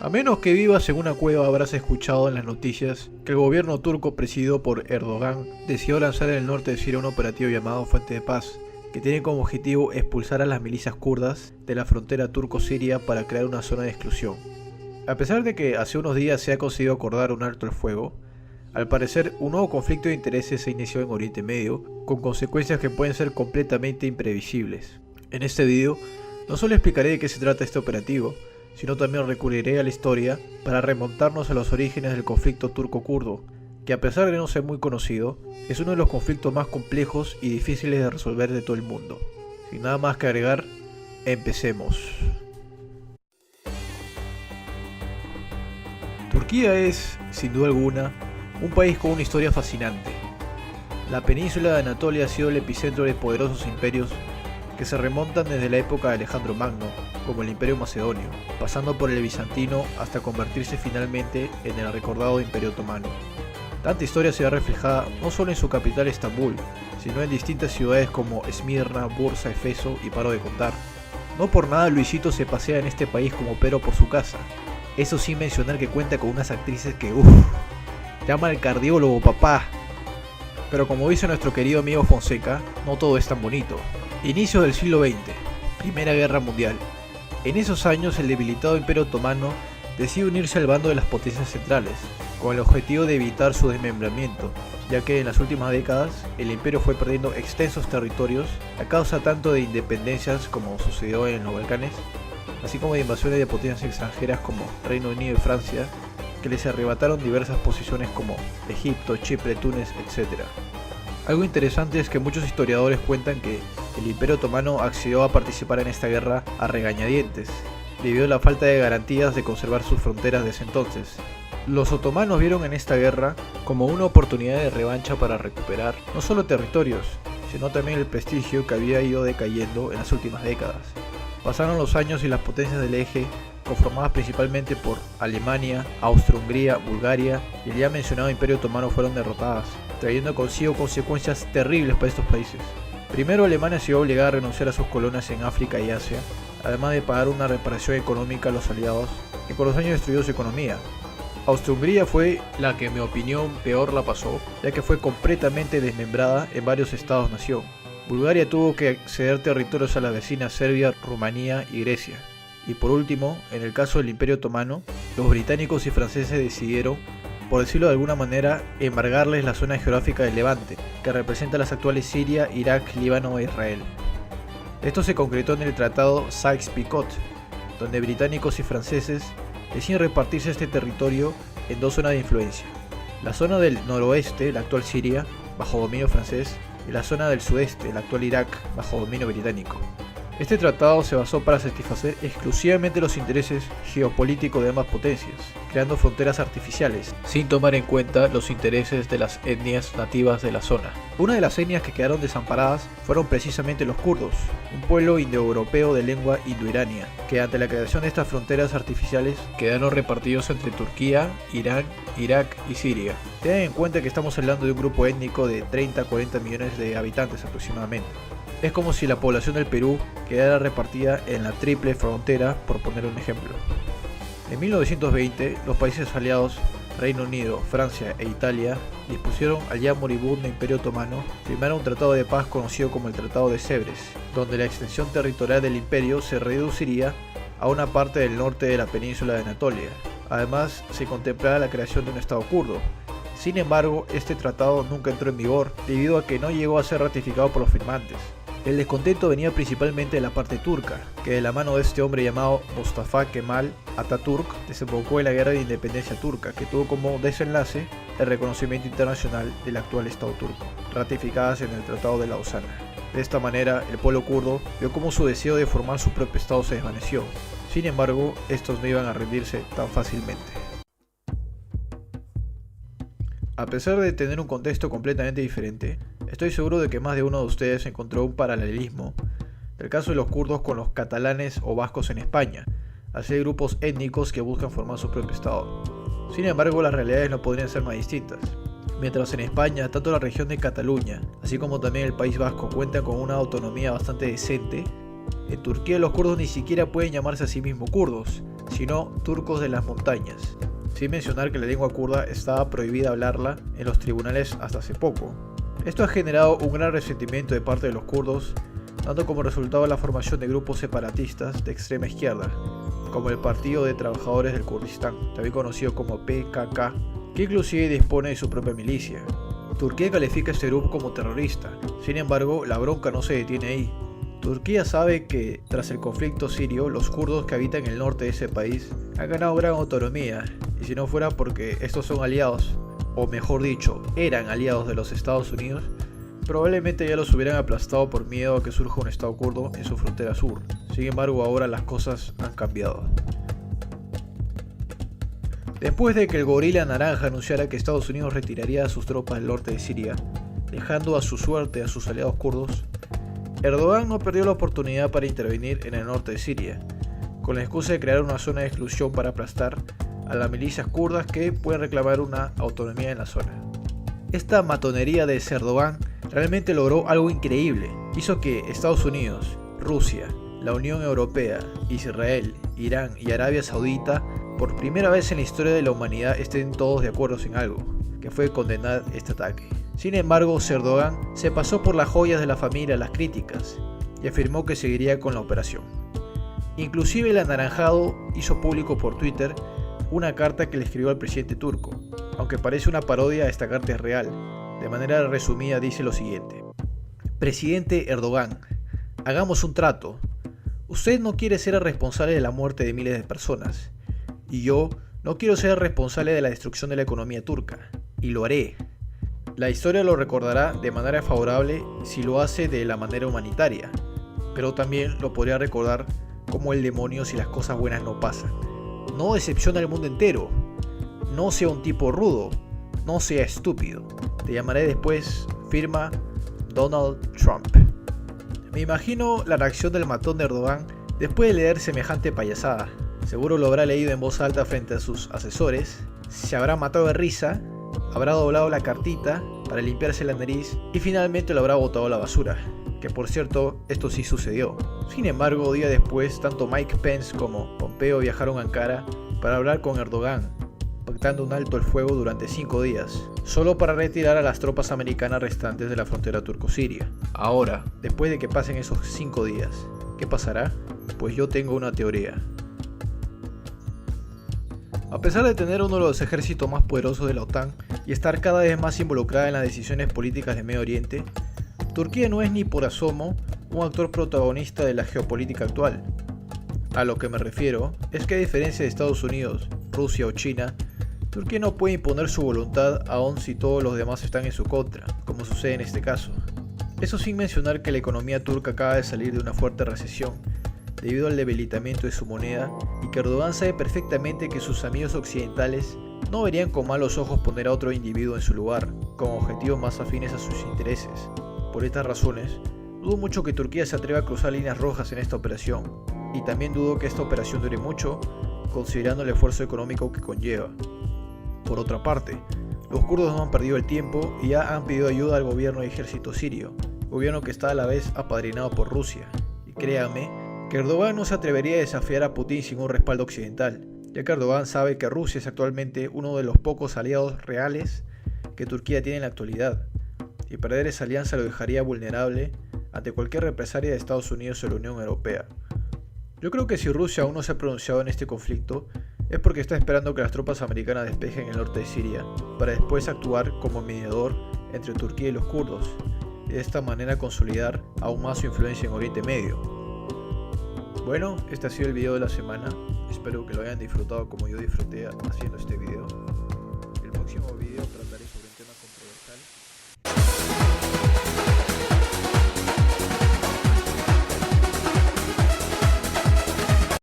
A menos que vivas en una cueva habrás escuchado en las noticias que el gobierno turco presidido por Erdogan decidió lanzar en el norte de Siria un operativo llamado Fuente de Paz, que tiene como objetivo expulsar a las milicias kurdas de la frontera turco-siria para crear una zona de exclusión. A pesar de que hace unos días se ha conseguido acordar un alto el fuego, al parecer un nuevo conflicto de intereses se inició en Oriente Medio, con consecuencias que pueden ser completamente imprevisibles. En este video no solo explicaré de qué se trata este operativo, sino también recurriré a la historia para remontarnos a los orígenes del conflicto turco-kurdo, que a pesar de no ser muy conocido, es uno de los conflictos más complejos y difíciles de resolver de todo el mundo. Sin nada más que agregar, empecemos. Turquía es, sin duda alguna, un país con una historia fascinante. La península de Anatolia ha sido el epicentro de poderosos imperios que se remontan desde la época de Alejandro Magno, como el Imperio Macedonio, pasando por el bizantino hasta convertirse finalmente en el recordado Imperio Otomano. Tanta historia se ve reflejada no solo en su capital Estambul, sino en distintas ciudades como Esmirna, Bursa, Efeso y paro de contar. No por nada Luisito se pasea en este país como Pedro por su casa. Eso sin mencionar que cuenta con unas actrices que llama al cardiólogo papá. Pero como dice nuestro querido amigo Fonseca, no todo es tan bonito. Inicio del siglo XX, Primera Guerra Mundial. En esos años el debilitado Imperio Otomano decide unirse al bando de las potencias centrales, con el objetivo de evitar su desmembramiento, ya que en las últimas décadas el imperio fue perdiendo extensos territorios a causa tanto de independencias como sucedió en los Balcanes, así como de invasiones de potencias extranjeras como Reino Unido y Francia, que les arrebataron diversas posiciones como Egipto, Chipre, Túnez, etc. Algo interesante es que muchos historiadores cuentan que el Imperio Otomano accedió a participar en esta guerra a regañadientes, debido a la falta de garantías de conservar sus fronteras desde entonces. Los otomanos vieron en esta guerra como una oportunidad de revancha para recuperar no solo territorios, sino también el prestigio que había ido decayendo en las últimas décadas. Pasaron los años y las potencias del eje, conformadas principalmente por Alemania, Austria-Hungría, Bulgaria y el ya mencionado Imperio Otomano, fueron derrotadas, trayendo consigo consecuencias terribles para estos países. Primero, Alemania se vio obligada a renunciar a sus colonias en África y Asia, además de pagar una reparación económica a los aliados, que con los años destruyó su economía. Austria-Hungría fue la que en mi opinión peor la pasó, ya que fue completamente desmembrada en varios estados-nación. Bulgaria tuvo que ceder territorios a las vecinas Serbia, Rumanía y Grecia. Y por último, en el caso del Imperio Otomano, los británicos y franceses decidieron, por decirlo de alguna manera, embargarles la zona geográfica del Levante, que representa las actuales Siria, Irak, Líbano e Israel. Esto se concretó en el Tratado Sykes-Picot, donde británicos y franceses deciden repartirse este territorio en dos zonas de influencia. La zona del noroeste, la actual Siria, bajo dominio francés, y la zona del sudeste, el actual Irak, bajo dominio británico. Este tratado se basó para satisfacer exclusivamente los intereses geopolíticos de ambas potencias, creando fronteras artificiales, sin tomar en cuenta los intereses de las etnias nativas de la zona. Una de las etnias que quedaron desamparadas fueron precisamente los kurdos, un pueblo indoeuropeo de lengua indoirania, que ante la creación de estas fronteras artificiales quedaron repartidos entre Turquía, Irán, Irak y Siria. Tengan en cuenta que estamos hablando de un grupo étnico de 30 a 40 millones de habitantes aproximadamente. Es como si la población del Perú quedara repartida en la triple frontera, por poner un ejemplo. En 1920, los países aliados, Reino Unido, Francia e Italia, dispusieron al ya moribundo Imperio Otomano firmar un tratado de paz conocido como el Tratado de Sèvres, donde la extensión territorial del imperio se reduciría a una parte del norte de la península de Anatolia. Además, se contemplaba la creación de un estado kurdo. Sin embargo, este tratado nunca entró en vigor debido a que no llegó a ser ratificado por los firmantes. El descontento venía principalmente de la parte turca, que de la mano de este hombre llamado Mustafa Kemal Atatürk desembocó en la guerra de independencia turca, que tuvo como desenlace el reconocimiento internacional del actual Estado turco, ratificadas en el Tratado de Lausana. De esta manera, el pueblo kurdo vio cómo su deseo de formar su propio Estado se desvaneció. Sin embargo, estos no iban a rendirse tan fácilmente. A pesar de tener un contexto completamente diferente, estoy seguro de que más de uno de ustedes encontró un paralelismo del caso de los kurdos con los catalanes o vascos en España, así hay grupos étnicos que buscan formar su propio estado. Sin embargo, las realidades no podrían ser más distintas. Mientras en España, tanto la región de Cataluña, así como también el País Vasco cuentan con una autonomía bastante decente, en Turquía los kurdos ni siquiera pueden llamarse a sí mismos kurdos, sino turcos de las montañas, sin mencionar que la lengua kurda estaba prohibida hablarla en los tribunales hasta hace poco. Esto ha generado un gran resentimiento de parte de los kurdos, dando como resultado la formación de grupos separatistas de extrema izquierda, como el Partido de Trabajadores del Kurdistán, también conocido como PKK, que inclusive dispone de su propia milicia. Turquía califica a este grupo como terrorista, sin embargo la bronca no se detiene ahí. Turquía sabe que tras el conflicto sirio, los kurdos que habitan en el norte de ese país han ganado gran autonomía, y si no fuera porque estos son aliados, o mejor dicho, eran aliados de los Estados Unidos, probablemente ya los hubieran aplastado por miedo a que surja un estado kurdo en su frontera sur. Sin embargo, ahora las cosas han cambiado. Después de que el gorila naranja anunciara que Estados Unidos retiraría a sus tropas del norte de Siria, dejando a su suerte a sus aliados kurdos, Erdogan no perdió la oportunidad para intervenir en el norte de Siria, con la excusa de crear una zona de exclusión para aplastar a las milicias kurdas que pueden reclamar una autonomía en la zona. Esta matonería de Erdogan realmente logró algo increíble. Hizo que Estados Unidos, Rusia, la Unión Europea, Israel, Irán y Arabia Saudita por primera vez en la historia de la humanidad estén todos de acuerdo en algo, que fue condenar este ataque. Sin embargo, Erdogan se pasó por las joyas de la familia las críticas y afirmó que seguiría con la operación. Inclusive el anaranjado hizo público por Twitter una carta que le escribió al presidente turco, aunque parece una parodia, esta carta es real. De manera resumida dice lo siguiente: Presidente Erdogan, hagamos un trato. Usted no quiere ser el responsable de la muerte de miles de personas, y yo no quiero ser el responsable de la destrucción de la economía turca, y lo haré. La historia lo recordará de manera favorable si lo hace de la manera humanitaria, pero también lo podría recordar como el demonio si las cosas buenas no pasan. No decepciona al mundo entero, no sea un tipo rudo, no sea estúpido. Te llamaré después, firma Donald Trump. Me imagino la reacción del matón de Erdogan después de leer semejante payasada. Seguro lo habrá leído en voz alta frente a sus asesores, se habrá matado de risa, habrá doblado la cartita para limpiarse la nariz y finalmente lo habrá botado a la basura, que por cierto, esto sí sucedió. Sin embargo, días después, tanto Mike Pence como Pompeo viajaron a Ankara para hablar con Erdogan, pactando un alto el fuego durante 5 días, solo para retirar a las tropas americanas restantes de la frontera turco-siria. Ahora, después de que pasen esos 5 días, ¿qué pasará? Pues yo tengo una teoría. A pesar de tener uno de los ejércitos más poderosos de la OTAN y estar cada vez más involucrada en las decisiones políticas de Medio Oriente, Turquía no es ni por asomo un actor protagonista de la geopolítica actual. A lo que me refiero es que a diferencia de Estados Unidos, Rusia o China, Turquía no puede imponer su voluntad aun si todos los demás están en su contra, como sucede en este caso. Eso sin mencionar que la economía turca acaba de salir de una fuerte recesión debido al debilitamiento de su moneda y que Erdogan sabe perfectamente que sus amigos occidentales no verían con malos ojos poner a otro individuo en su lugar, con objetivos más afines a sus intereses. Por estas razones, dudo mucho que Turquía se atreva a cruzar líneas rojas en esta operación, y también dudo que esta operación dure mucho, considerando el esfuerzo económico que conlleva. Por otra parte, los kurdos no han perdido el tiempo y ya han pedido ayuda al gobierno y ejército sirio, gobierno que está a la vez apadrinado por Rusia. Y créanme que Erdogan no se atrevería a desafiar a Putin sin un respaldo occidental, ya que Erdogan sabe que Rusia es actualmente uno de los pocos aliados reales que Turquía tiene en la actualidad, y perder esa alianza lo dejaría vulnerable ante cualquier represalia de Estados Unidos o la Unión Europea. Yo creo que si Rusia aún no se ha pronunciado en este conflicto, es porque está esperando que las tropas americanas despejen el norte de Siria, para después actuar como mediador entre Turquía y los kurdos, y de esta manera consolidar aún más su influencia en Oriente Medio. Bueno, este ha sido el video de la semana, espero que lo hayan disfrutado como yo disfruté haciendo este video. El próximo video trataré sobre